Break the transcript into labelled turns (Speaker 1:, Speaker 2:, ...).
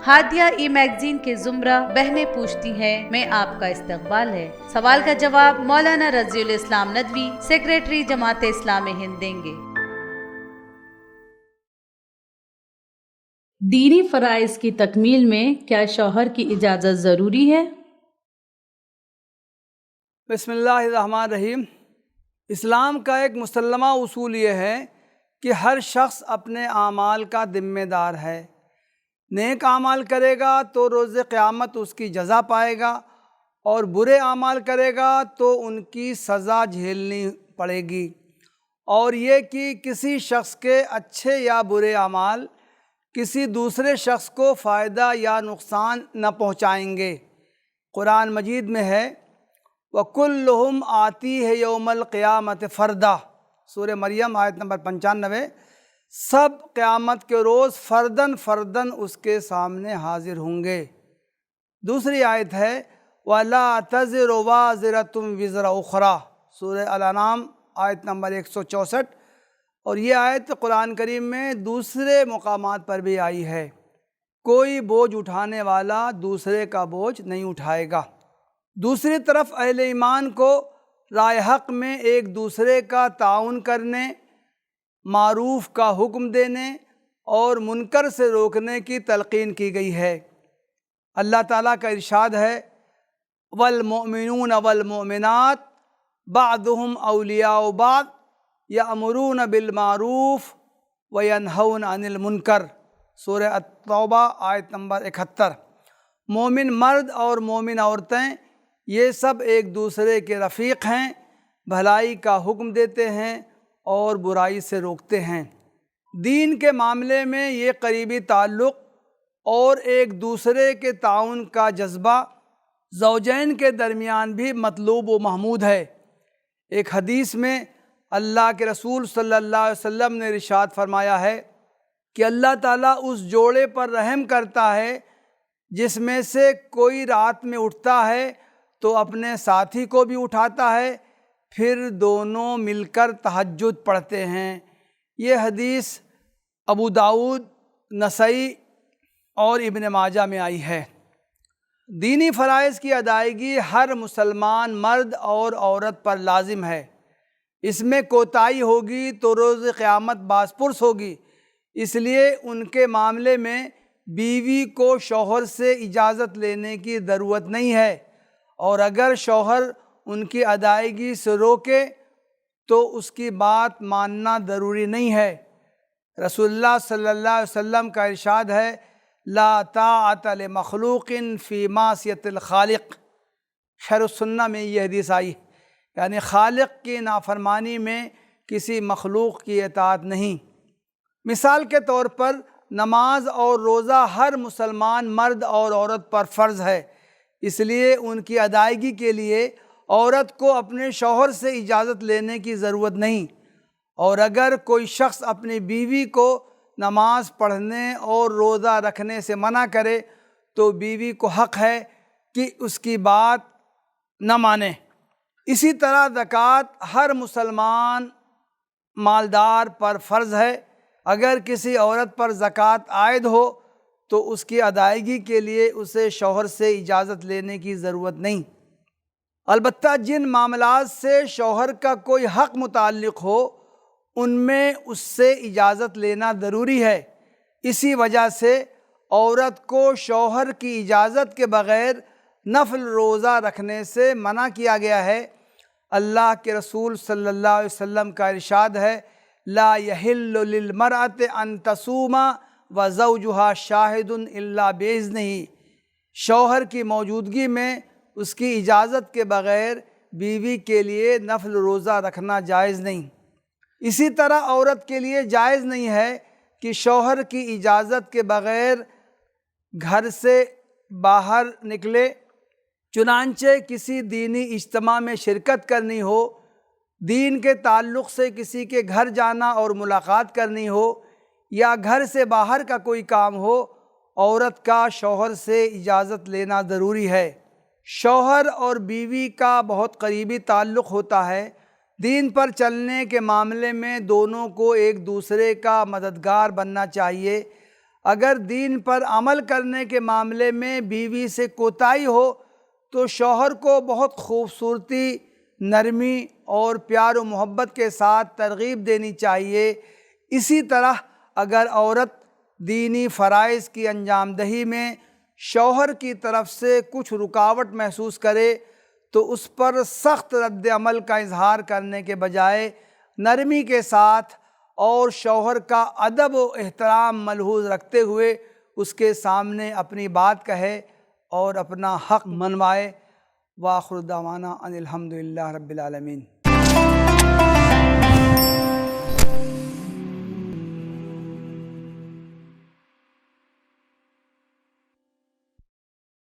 Speaker 1: ہادیہ ای magazine کے زمرہ بہنیں پوچھتی ہیں میں آپ کا استقبال ہے۔ سوال کا جواب مولانا رضی الاسلام ندوی، سیکریٹری جماعت اسلامی ہند دیں گے۔ دینی فرائض کی تکمیل میں کیا شوہر کی اجازت ضروری ہے؟
Speaker 2: بسم اللہ الرحمن الرحیم۔ اسلام کا ایک مسلمہ اصول یہ ہے کہ ہر شخص اپنے اعمال کا ذمہ دار ہے۔ نیک اعمال کرے گا تو روز قیامت اس کی جزا پائے گا، اور برے اعمال کرے گا تو ان کی سزا جھیلنی پڑے گی، اور یہ کہ کسی شخص کے اچھے یا برے اعمال کسی دوسرے شخص کو فائدہ یا نقصان نہ پہنچائیں گے۔ قرآن مجید میں ہے وَكُلُّهُمْ آتِيهِ يَوْمَ الْقِيَامَةِ فَرْدًا، سورہ مریم آیت نمبر 95۔ سب قیامت کے روز فرداً فرداً اس کے سامنے حاضر ہوں گے۔ دوسری آیت ہے وَلَا تَزِرُ وَازِرَةٌ وِزْرَ أُخْرَىٰ، سورہ الانعام آیت نمبر 164۔ اور یہ آیت قرآن کریم میں دوسرے مقامات پر بھی آئی ہے، کوئی بوجھ اٹھانے والا دوسرے کا بوجھ نہیں اٹھائے گا۔ دوسری طرف اہل ایمان کو رائے حق میں ایک دوسرے کا تعاون کرنے، معروف کا حکم دینے اور منکر سے روکنے کی تلقین کی گئی ہے۔ اللہ تعالیٰ کا ارشاد ہے والمؤمنون والمؤمنات بعضهم اولیاء بعض یأمرون بالمعروف وینہون عن المنکر، سورہ التوبہ آیت نمبر 71۔ مومن مرد اور مومن عورتیں یہ سب ایک دوسرے کے رفیق ہیں، بھلائی کا حکم دیتے ہیں اور برائی سے روکتے ہیں۔ دین کے معاملے میں یہ قریبی تعلق اور ایک دوسرے کے تعاون کا جذبہ زوجین کے درمیان بھی مطلوب و محمود ہے۔ ایک حدیث میں اللہ کے رسول صلی اللہ علیہ وسلم نے ارشاد فرمایا ہے کہ اللہ تعالیٰ اس جوڑے پر رحم کرتا ہے جس میں سے کوئی رات میں اٹھتا ہے تو اپنے ساتھی کو بھی اٹھاتا ہے، پھر دونوں مل کر تہجد پڑھتے ہیں۔ یہ حدیث ابو داؤد، نسائی اور ابن ماجہ میں آئی ہے۔ دینی فرائض کی ادائیگی ہر مسلمان مرد اور عورت پر لازم ہے۔ اس میں کوتاہی ہوگی تو روز قیامت باز پرس ہوگی، اس لیے ان کے معاملے میں بیوی کو شوہر سے اجازت لینے کی ضرورت نہیں ہے، اور اگر شوہر ان کی ادائیگی سے روکے تو اس کی بات ماننا ضروری نہیں ہے۔ رسول اللہ صلی اللہ علیہ وسلم کا ارشاد ہے لا طاعۃ لمخلوق فی معصیۃ الخالق، شرح السنہ میں یہ حدیث آئی، یعنی خالق کی نافرمانی میں کسی مخلوق کی اطاعت نہیں۔ مثال کے طور پر نماز اور روزہ ہر مسلمان مرد اور عورت پر فرض ہے، اس لیے ان کی ادائیگی کے لیے عورت کو اپنے شوہر سے اجازت لینے کی ضرورت نہیں، اور اگر کوئی شخص اپنی بیوی کو نماز پڑھنے اور روزہ رکھنے سے منع کرے تو بیوی کو حق ہے کہ اس کی بات نہ مانے۔ اسی طرح زکوٰۃ ہر مسلمان مالدار پر فرض ہے، اگر کسی عورت پر زکوٰۃ عائد ہو تو اس کی ادائیگی کے لیے اسے شوہر سے اجازت لینے کی ضرورت نہیں۔ البتہ جن معاملات سے شوہر کا کوئی حق متعلق ہو ان میں اس سے اجازت لینا ضروری ہے، اسی وجہ سے عورت کو شوہر کی اجازت کے بغیر نفل روزہ رکھنے سے منع کیا گیا ہے۔ اللہ کے رسول صلی اللہ علیہ وسلم کا ارشاد ہے لا یحل للمرأة ان تصوم وزوجها شاہد الا باذنہ، شوہر کی موجودگی میں اس کی اجازت کے بغیر بیوی کے لیے نفل روزہ رکھنا جائز نہیں۔ اسی طرح عورت کے لیے جائز نہیں ہے کہ شوہر کی اجازت کے بغیر گھر سے باہر نکلے، چنانچہ کسی دینی اجتماع میں شرکت کرنی ہو، دین کے تعلق سے کسی کے گھر جانا اور ملاقات کرنی ہو، یا گھر سے باہر کا کوئی کام ہو، عورت کا شوہر سے اجازت لینا ضروری ہے۔ شوہر اور بیوی کا بہت قریبی تعلق ہوتا ہے، دین پر چلنے کے معاملے میں دونوں کو ایک دوسرے کا مددگار بننا چاہیے۔ اگر دین پر عمل کرنے کے معاملے میں بیوی سے کوتاہی ہو تو شوہر کو بہت خوبصورتی، نرمی اور پیار و محبت کے ساتھ ترغیب دینی چاہیے۔ اسی طرح اگر عورت دینی فرائض کی انجام دہی میں شوہر کی طرف سے کچھ رکاوٹ محسوس کرے تو اس پر سخت رد عمل کا اظہار کرنے کے بجائے نرمی کے ساتھ اور شوہر کا ادب و احترام ملحوظ رکھتے ہوئے اس کے سامنے اپنی بات کہے اور اپنا حق منوائے۔ وآخر دعوانا ان الحمد للہ رب العالمین۔